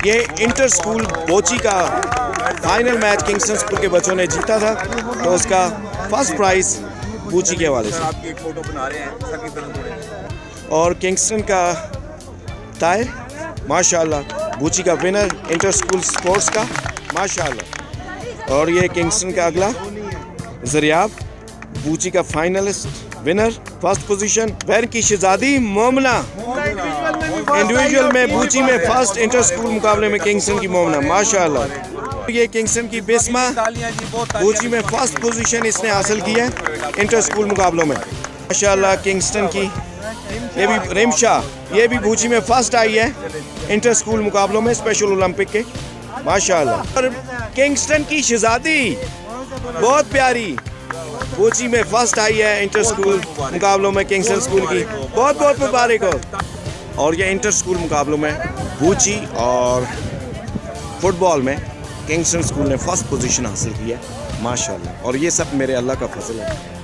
ये inter school बोची का final match Kingston school के बच्चों ने जीता था, तो उसका फर्स्ट प्राइज़ बूची के हवाले से। आप एक फोटो बना रहे हैं सर की तरह। और किंगस्टन का ताहिर माशाल्लाह बूची का विनर इंटर स्कूल स्पोर्ट्स का माशाल्लाह। और ये किंगस्टन का अगला ज़रियाब बूची का फाइनलिस्ट विनर फर्स्ट पोजीशन। वैन की शहजादी मोमना इंडिविजुअल में बूची में फर्स्ट इंटर स्कूल मुकाबले में किंगस्टन की मोमना माशाल्लाह। ये किंगस्टन की बिस्मा बूची में फर्स्ट पोजीशन इसने हासिल की है इंटर स्कूल मुकाबलों में माशाल्लाह। किंगस्टन की ये भी रिमशा ये भी बूची में फर्स्ट आई है इंटर स्कूल मुकाबलों में स्पेशल ओलंपिक के माशाल्लाह। और किंगस्टन की शहजादी बहुत प्यारी बूची में फर्स्ट आई है इंटर स्कूल मुकाबलों में किंगस्टन स्कूल की, बहुत बहुत मुबारक हो। और ये इंटर स्कूल मुकाबलों में बूची और फुटबॉल में किंगस्टन स्कूल ने फर्स्ट पोजीशन हासिल की है माशाल्लाह। और ये सब मेरे अल्लाह का फजल है।